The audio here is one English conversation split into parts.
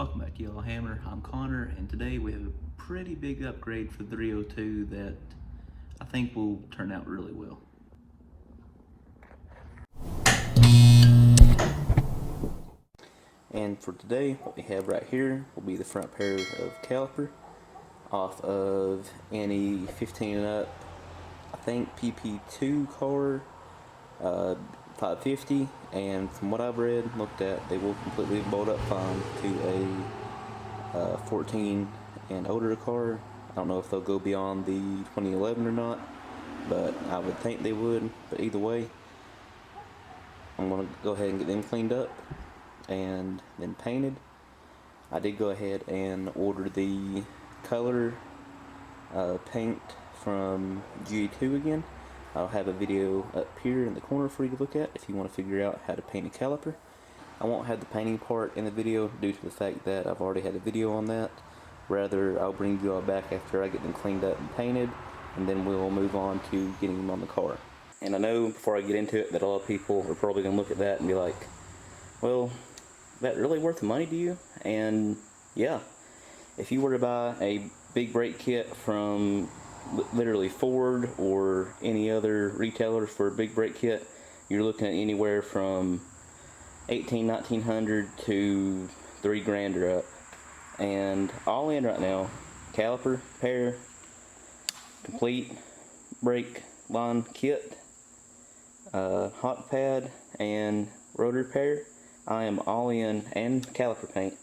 Welcome back to Yellow Hammer. I'm Connor, and today we have a pretty big upgrade for the 302 that I think will turn out really well. And for today, what we have right here will be the front pair of caliper off of any 15 and up, I think PP2 car, 550, and from what I've read, looked at, they will completely bolt up fine to a 14 and older car. I don't know if they'll go beyond the 2011 or not, but I would think they would. But either way, I'm going to go ahead and get them cleaned up and then painted. I did go ahead and order the color paint from GA2 again. I'll have a video up here in the corner for you to look at if you want to figure out how to paint a caliper. I won't have the painting part in the video due to the fact that I've already had a video on that. Rather, I'll bring you all back after I get them cleaned up and painted, and then we'll move on to getting them on the car. And I know before I get into it that a lot of people are probably going to look at that and be like, well, is that really worth the money to you? And yeah, if you were to buy a big brake kit from literally Ford or any other retailer for a big brake kit, you're looking at anywhere from $1,800–1,900 to $3,000 or up. And all in right now, caliper, pair, complete brake line kit, hot pad, and rotor pair, I am all in, and caliper paint,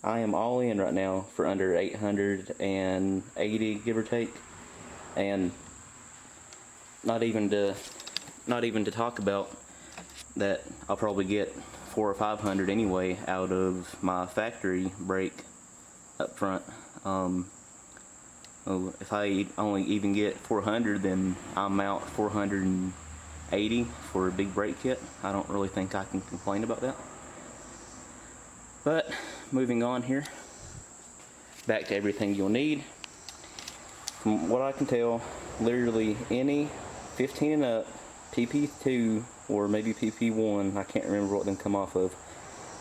I am all in right now for under $880, give or take. And not even to talk about that, I'll probably get $400 or $500 anyway out of my factory brake up front. If I only even get $400, then I'm out $480 for a big brake kit. I don't really think I can complain about that. But moving on here, back to everything you'll need. From what I can tell, literally any 15 and up, PP2 or maybe PP1, I can't remember what them come off of,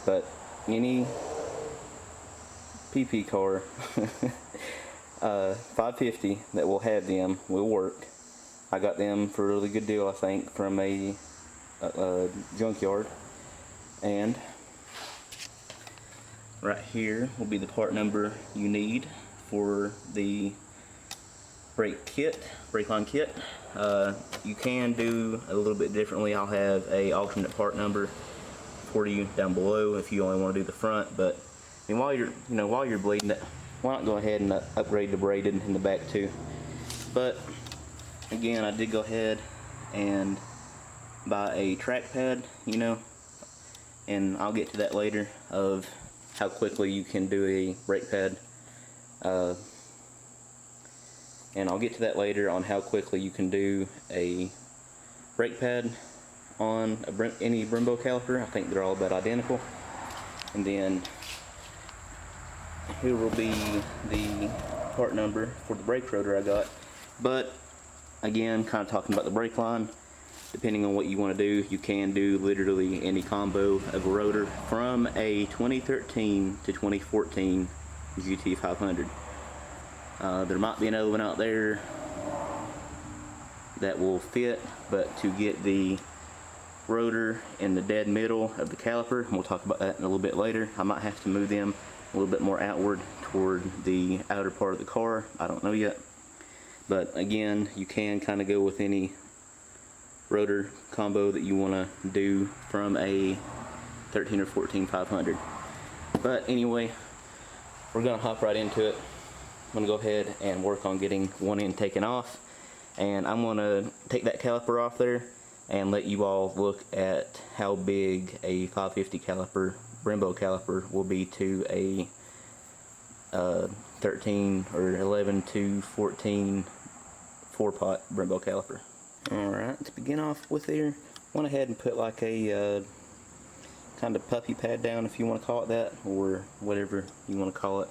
but any PP car 550 that will have them will work. I got them for a really good deal, I think, from a junkyard. And right here will be the part number you need for the brake line kit. You can do a little bit differently. I'll have a alternate part number for you down below if you only want to do the front. But I mean, while you're bleeding it, why not go ahead and upgrade the braided in the back too? But again, I did go ahead and buy a track pad, and I'll get to that later of how quickly you can do a brake pad. And I'll get to that later on how quickly you can do a brake pad on any Brembo caliper. I think they're all about identical. And then here will be the part number for the brake rotor I got. But again, kind of talking about the brake line, depending on what you want to do, you can do literally any combo of a rotor from a 2013 to 2014 GT500. There might be another one out there that will fit, but to get the rotor in the dead middle of the caliper, and we'll talk about that in a little bit later, I might have to move them a little bit more outward toward the outer part of the car. I don't know yet. But again, you can kind of go with any rotor combo that you want to do from a 13 or 14 500. But anyway, we're going to hop right into it. I'm going to go ahead and work on getting one end taken off, and I'm going to take that caliper off there and let you all look at how big a 550 caliper, Brembo caliper, will be to a 13 or 11 to 14 4-pot Brembo caliper. Alright, to begin off with here, went ahead and put like a kind of puppy pad down, if you want to call it that, or whatever you want to call it,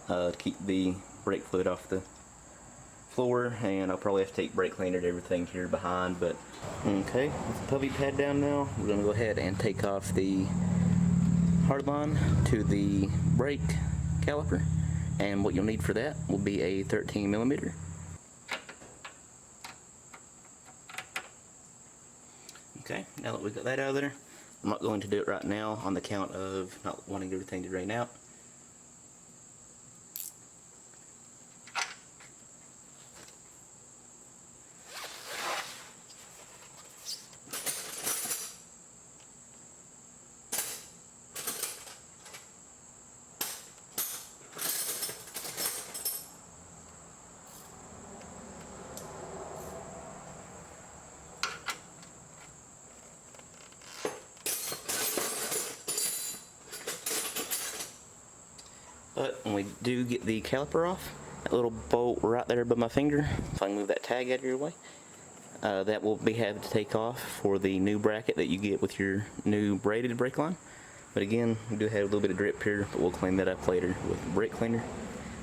to keep the brake fluid off the floor. And I'll probably have to take brake cleaner and everything here behind. But okay, with the puppy pad down now, we're going to go ahead and take off the hard line to the brake caliper, and what you'll need for that will be a 13mm. Okay, now that we've got that out of there, I'm not going to do it right now on the count of not wanting everything to drain out. But when we do get the caliper off, that little bolt right there above my finger, if I can move that tag out of your way, that will be having to take off for the new bracket that you get with your new braided brake line. But again, we do have a little bit of drip here, but we'll clean that up later with the brake cleaner.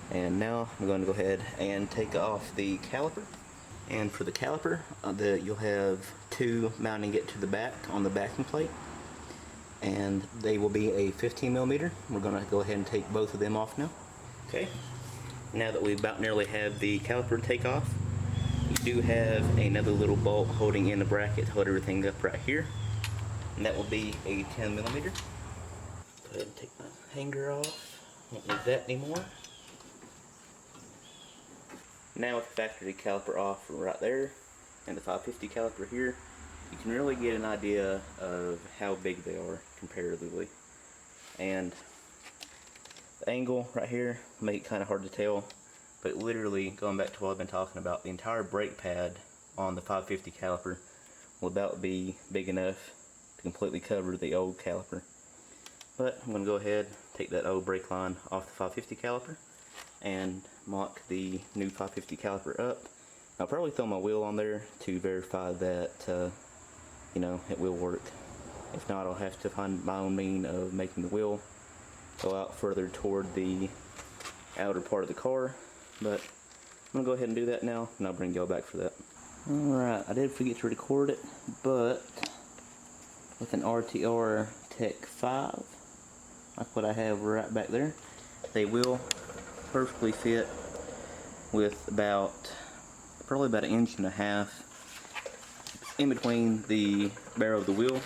And now I'm going to go ahead and take off the caliper. And for the caliper, you'll have two mounting it to the back on the backing plate. And they will be a 15mm. We're going to go ahead and take both of them off now. Okay, now that we about nearly have the caliper to take off, you do have another little bolt holding in the bracket to hold everything up right here, and that will be a 10mm. Go ahead and take my hanger off. Won't need that anymore. Now with the factory caliper off from right there and the 550 caliper here, you can really get an idea of how big they are comparatively. And the angle right here will make it kind of hard to tell, but literally, going back to what I've been talking about, the entire brake pad on the 550 caliper will about be big enough to completely cover the old caliper. But I'm going to go ahead, take that old brake line off the 550 caliper and mock the new 550 caliper up. I'll probably throw my wheel on there to verify that you know, it will work. If not, I'll have to find my own means of making the wheel go out further toward the outer part of the car. But I'm going to go ahead and do that now, and I'll bring y'all back for that. Alright, I did forget to record it, but with an RTR Tech 5, like what I have right back there, they will perfectly fit with probably about 1.5 inches in between the barrel of the wheel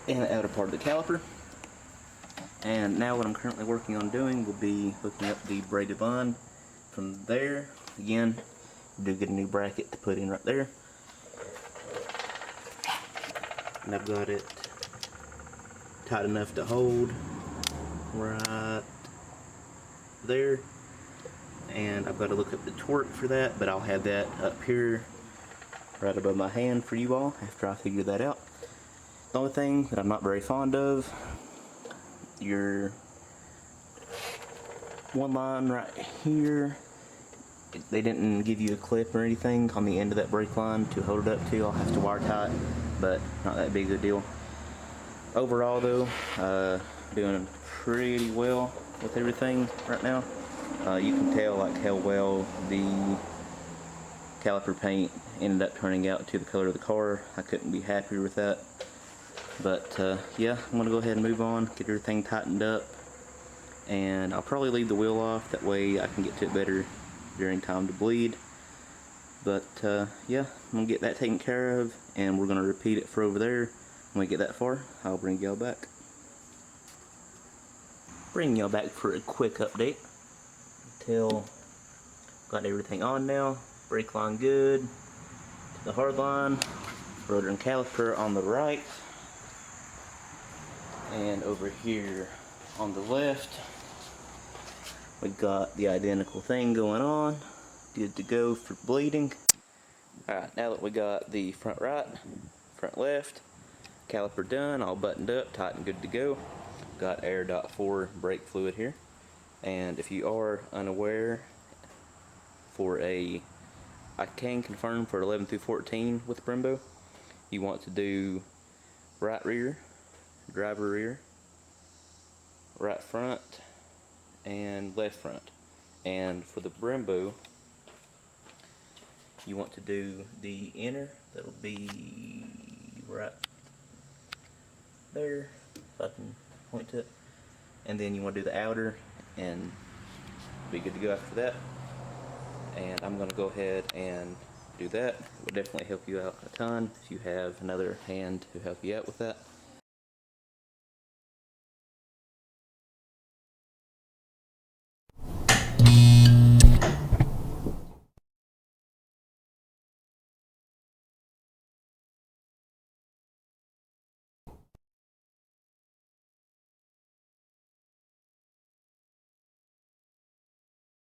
and the outer part of the caliper. And now what I'm currently working on doing will be hooking up the braided line from there. Again, do get a new bracket to put in right there. And I've got it tight enough to hold right there. And I've got to look up the torque for that, but I'll have that up here right above my hand for you all after I figure that out. The only thing that I'm not very fond of, your one line right here, they didn't give you a clip or anything on the end of that brake line to hold it up to. I'll have to wire tie it, but not that big of a deal. Overall though, doing pretty well with everything right now. You can tell like how well the caliper paint ended up turning out to the color of the car. I couldn't be happier with that. But yeah, I'm gonna go ahead and move on, get everything tightened up, and I'll probably leave the wheel off, that way I can get to it better during time to bleed. But yeah, I'm gonna get that taken care of, and we're gonna repeat it for over there. When we get that far, I'll bring y'all back. Bring y'all back for a quick update. Got everything on now. Brake line good. To the hard line. Rotor and caliper on the right. And over here on the left, we got the identical thing going on. Good to go for bleeding. Alright, now that we got the front right, front left, caliper done, all buttoned up, tight and good to go. Got Air.4 brake fluid here. And if you are unaware, I can confirm for 11 through 14 with Brembo, you want to do right rear, driver rear, right front, and left front. And for the Brembo, you want to do the inner, that'll be right there, if I can point to it. And then you want to do the outer and be good to go after that. And I'm going to go ahead and do that. It would definitely help you out a ton if you have another hand to help you out with that.